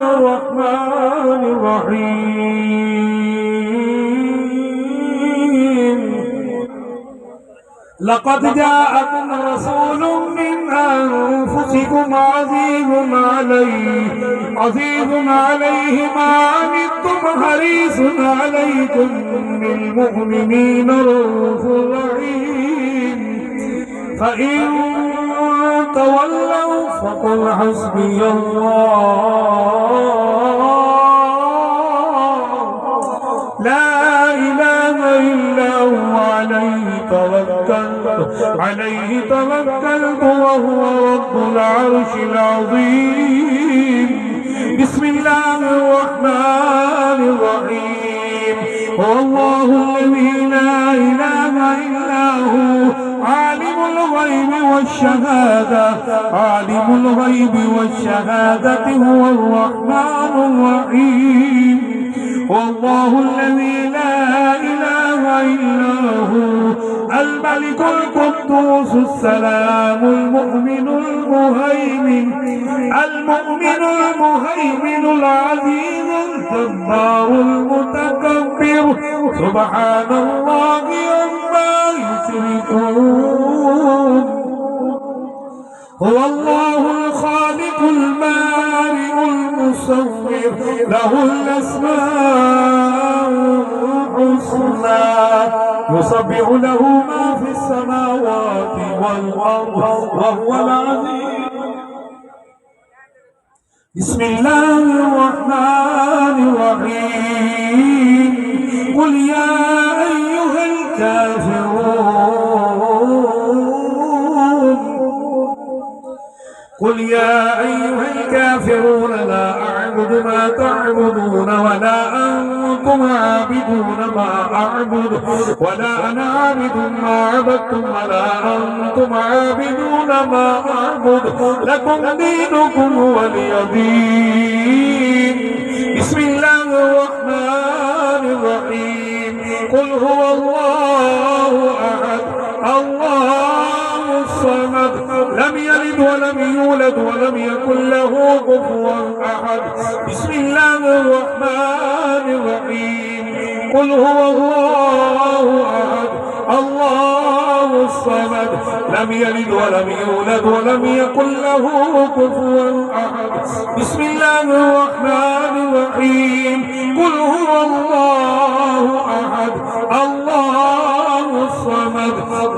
الرحمن الرحيم لقد جاءكم رسول من أنفسكم عزيز عليه ما عنتم حريص عليكم بالمؤمنين رؤوف رحيم فإن تولوا فقل حسبي الله لا إله إلا هو عليه توكلت وهو رب العرش العظيم بسم الله الرحمن الرحيم هو الله الذي لا إله إلا هو عالم الغيب والشهادة هو الرحمن الرحيم والله الذي لا إله إلا هو الملك القدوس السلام المؤمن المهيمن العزيز الجبار المتكبر سبحان الله عما يشركون هو الله الخالق البارئ المصور له الأسماء الحسنى يسبح له ما في السماوات والأرض وهو العزيز بسم الله الرحمن الرحيم قل يا أيها الكافرون لا أعبد ما تعبدون ولا أنتم عابدون ما أعبد ولا أنا عابد ما عبدتم ولا أنتم عابدون ما أعبد لكم دينكم ولي دين بسم الله الرحمن الرحيم قل هو الله أحد الله الصمد لم يلد ولم يولد ولم يكن له كفوا أحد بسم الله الرحمن الرحيم قل هو الله أحد الله الصمد لم يلد ولم يولد ولم يكن له كفوا أحد بسم الله الرحمن الرحيم قل هو الله أحد الله الصمد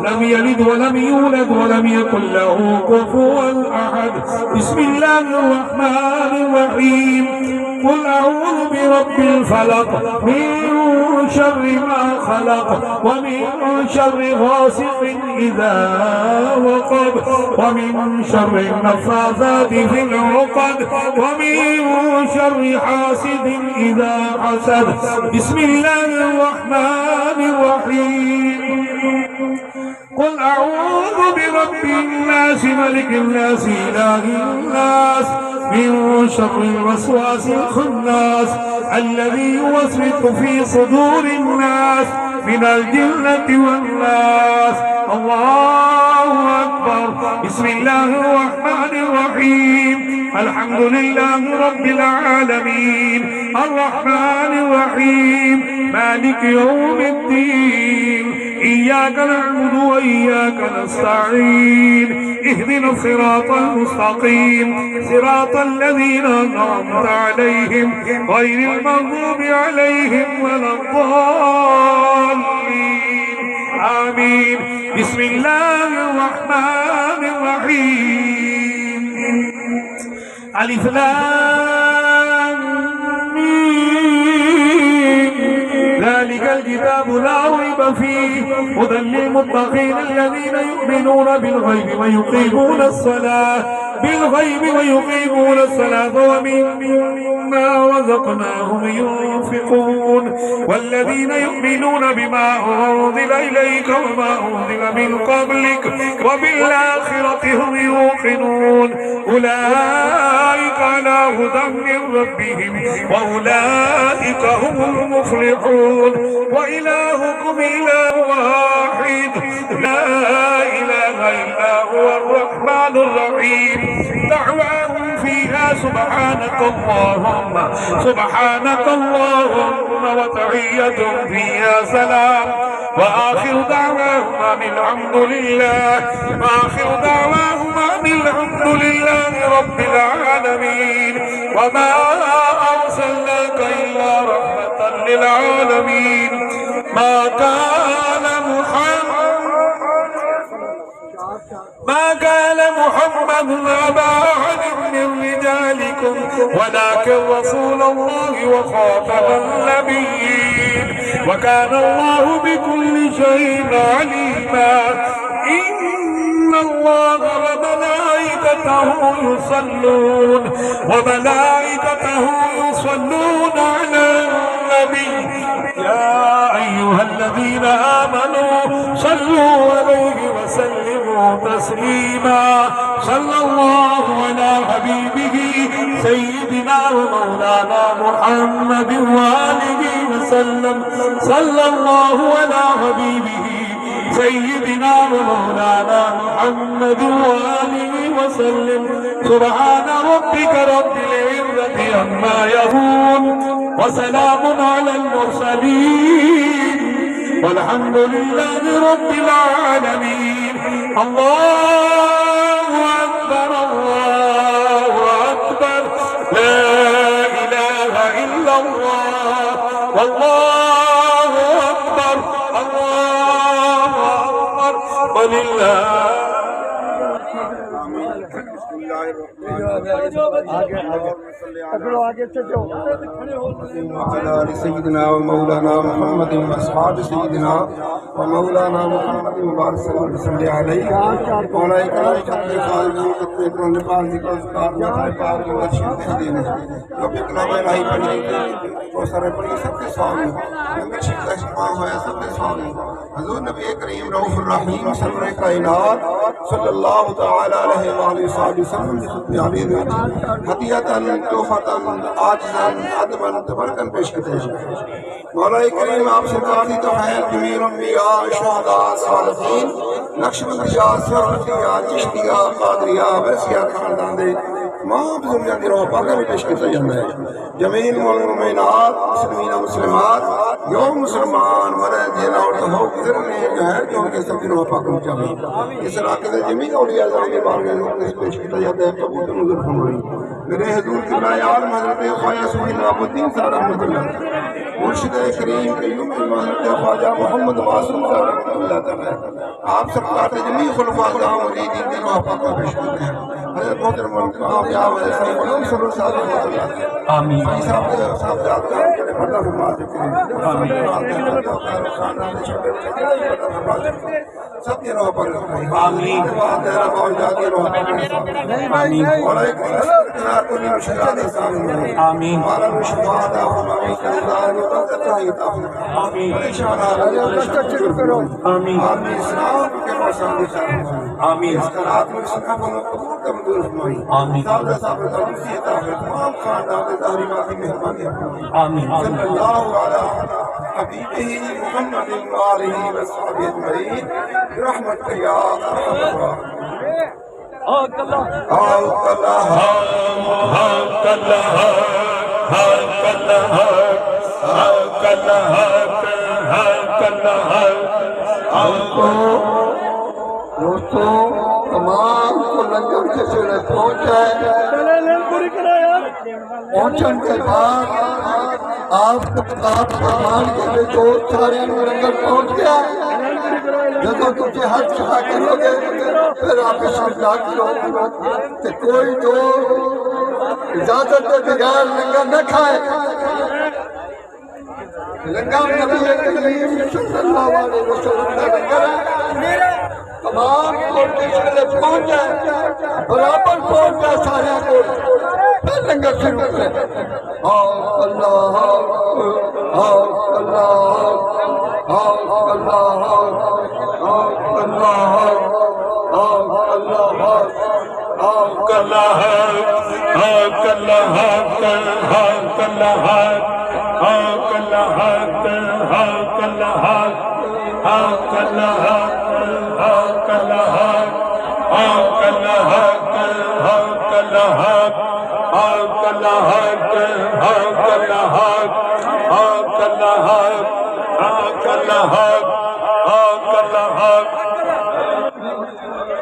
لم يلد ولم يولد ولم يكن له كفوا أحد بسم الله الرحمن الرحيم قل أعوذ برب الفلق من شر ما خلق ومن شر غاسق إذا وقب ومن شر النفاثات في العقد ومن شر حاسد إذا حسد بسم الله الرحمن الرحيم قل أعوذ برب الناس ملك الناس إله الناس من شر الوسواس الخناس الذي يوسوس في صدور الناس من الجنة والناس الله أكبر بسم الله الرحمن الرحيم الحمد لله رب العالمين الرحمن الرحيم مالك يوم الدين إياك نعبد وإياك نستعين اهدنا الصراط المستقيم صراط الذين أنعمت عليهم غير المغضوب عليهم ولا الضالين آمين بسم الله الرحمن الرحيم ألف لام ميم ذلك الكتاب لا ريب فيه هدى للمتقين الذين يؤمنون بالغيب ويقيمون الصلاة ومما رزقناهم ينفقون والذين يؤمنون بما أنزل إليك وما أنزل من قبلك وبالآخرة هم يوقنون أولئك على هدى من ربهم وأولئك هم المفلحون وإلهكم إله واحد لا إله إلا هو الرحمن الرحيم دعواهم فيها فيها سبحانك اللهم وتحيتهم فيها سلام وآخر دعواهم أن الحمد لله رب العالمين. وما أرسلناك إلا رحمة للعالمين. ما كان محمد أبا أحد من رجالكم ولكن رسول الله وخاتم النبيين وكان الله بكل شيء عليما. إن الله وملائكته يصلون على النبي يا أيها الذين آمنوا صلوا عليه وسلموا تسليما. صلى الله على حبيبه سيدنا ومولانا محمد وآله وسلم. صلى الله على حبيبه سيدنا ومولانا محمد وآله وسلم. سبحان ربك رب العزة عما يصفون وسلام على المرسلين والحمد لله رب العالمين. الله أكبر لا إله إلا الله والله أكبر ولله. وعلى سيدنا ومولانا محمد واصحاب سيدنا ومولانا محمد وبارك وسلم عليه وعلى اكرام خطے خالدین خطے کرنے پاک ذکر اذکار میں پاک مرشد دین جو بھی کلام الہی پڑھی تو سارے پڑھی سب کے سامنے نمبر شکر اجتماع ہوا سب کے سامنے حضور نبی کریم رؤوف الرحیم سرور کائنات صلی اللہ تعالی علیہ وآلہ وسلم خطبہ علی ہدیۃ تحفۃ عاجزا ادبا تبرکا پیش کرتے ہیں. مولا کریم آپ سے قاضی تو خیر جمیل انبیاء شہداء صالحین نقشبندیہ سرخیہ چشتیہ قادریہ ویسیہ خاندان دے تمام بزرگاں دی روح پاک میں پیش کیا جاتا ہے. جمیل مومنات مسلمین مسلمات یوم مسلمان مرد جینا اور تو گزر نے جو ہے جو ان کے سب کی روح پاک میں چاہیے. اس علاقے سے جمیل اولیاء ذرا کے بارے میں پیش کیا جاتا ہے. قبول نظر فرمائیں. میرے حضور قبلہ عالم حضرت خواجہ سہیل الدین صاحب رحمۃ اللہ مرشد کریم قیوم حضرت خواجہ محمد معصوم صاحب رحمۃ اللہ تعالی آپ سب کا جمیع خلفاء کرام مریدین کے روح پاک میں پیش کرتے ہیں. حضرت محترم آپ یا صاحب علم صلی اللہ علیہ وسلم آمین. صاحب یاد کر کے پردہ فرما دے آمین. سب کے روح پاک آمین. تیرا موجودات کے روح پاک آمین. آمین. دوستوں تمام کو لنگر کے سرے پہنچن کے بعد آپ فرمان کے لئے جو سارے لنگر پہنچ گیا. جب تجھے حج کھا کرو گے پھر آپ سمجھا کرو کہ کوئی جو اجازت کے بغیر لنگر نہ کھائے. لنگر نبی کریم صلی اللہ علیہ وسلم کا لنگر ہے. تمام کو لے پہنچ جائے برابر پہنچ جائے سارے کو پھر لنگر شروع کرے. اللہ اللہ اللہ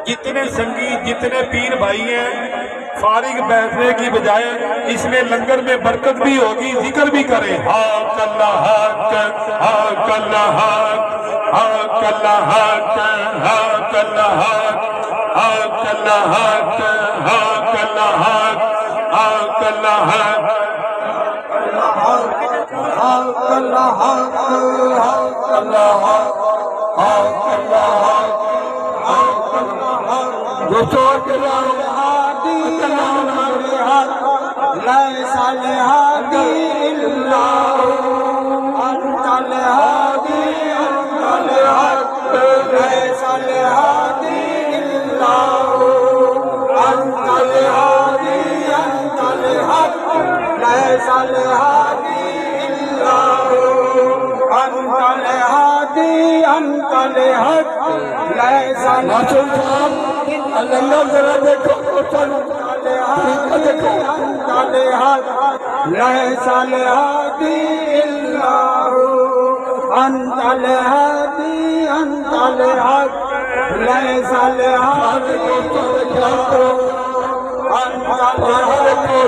جتنے سنگی جتنے پیر بھائی ہیں فارغ بیٹھنے کی بجائے اس میں لنگر میں برکت بھی ہوگی، ذکر بھی کریں حق اللہ حق حق اللہ حق حق اللہ حق حق اللہ حق حق اللہ حق حق اللہ حق حق اللہ حق لنگر ذرا دیکھو ليس الهادي إلا هو أنت الهادي أنت الحق ليس الهادي إلا هو أنت الهادي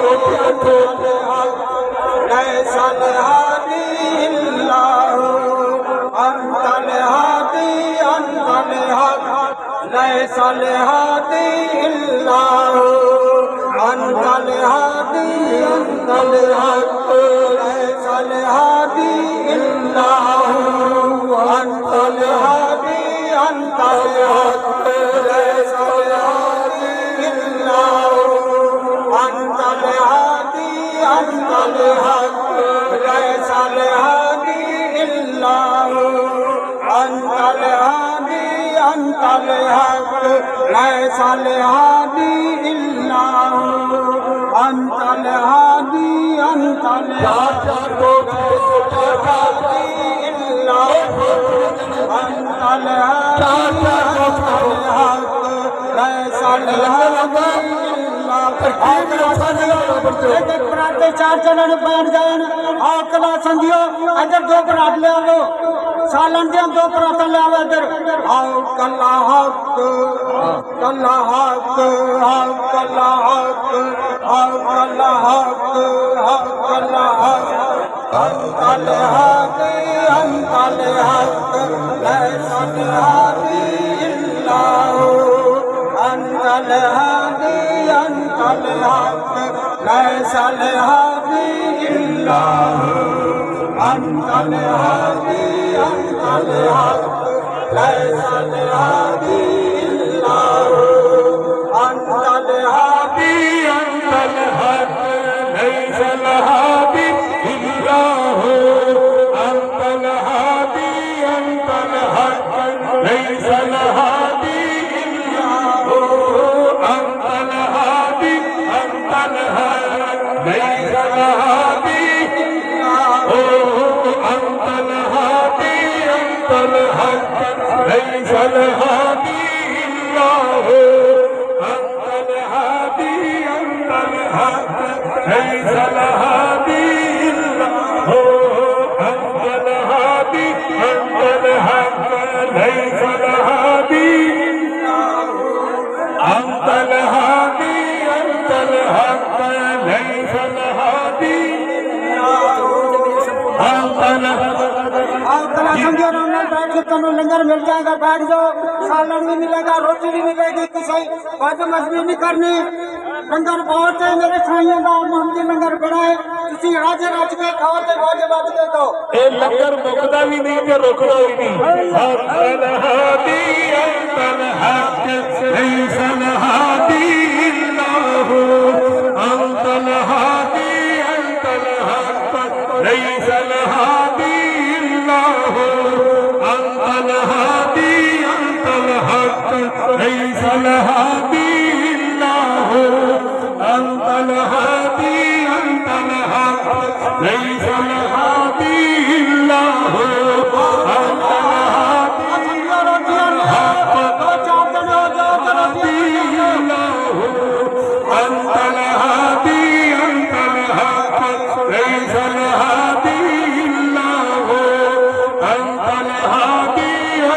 ليس الهادي إلا هو أنت الهادي أنت الحق ليس الهادي إلا هو أنت الهادي أنت الحق ليس الهادي إلا هو أنت الهادي أنت الحق ليس الهادي إلا هو أنت الهادي أنت الحق ليس الهادي إلا هو أنت الهادي أنت الحق ليس الهادي إلا هو أنت الهادي أنت الحق إلا هو أنت الهادي ليس الهادي چار چلن بیٹھ جائیں آپ کلا سنگیو ادھر دو پراٹ لے آو سالن دے دو پراٹ لے آو ادھر آؤ کلا حق کلا حق حق کلا حق حق کلا حق حق کلا حق انت الهادي انت الحق ليس الهادي الا هو انت الهادي انت الحق ليس الهادي إلا هو أنت الهادي أنت الحق ليس الهادي إلا هو أنت الهادي أنت الحق ليس الهادي إلا هو أنت الهادي أنت الحق ليس الهادي إلا هو أنت الهادي أنت الحق ليس الهادي أنت الهادي أنت الحق ليس الهادي إلا هو أنت الهادي أنت الحق ليس الهادي إلا هو أنت الهادي أنت الحق ليس الهادي إلا هو أنت الهادي أنت الحق ليس الهادي لنگر مل جائے گا بیٹھ جاؤ سالن بھی ملے گا روٹی بھی ملے گی کسی بات مذہبی نہیں کرنی لنگر بہت ہے میرے سائیں کا محمدی لنگر بڑا ہے کسی راج راج کے کھاؤ تے باجے بات دے دو اے لنگر مکدا بھی نہیں تے روکنا بھی نہیں انت الہادی انت الحق ليس الهادي الا هو انت الہادی انت الحق ليس الهادي إلا هو أنت الهادي أنت الحق ليس الهادي إلا هو أنت الهادي أنت الحق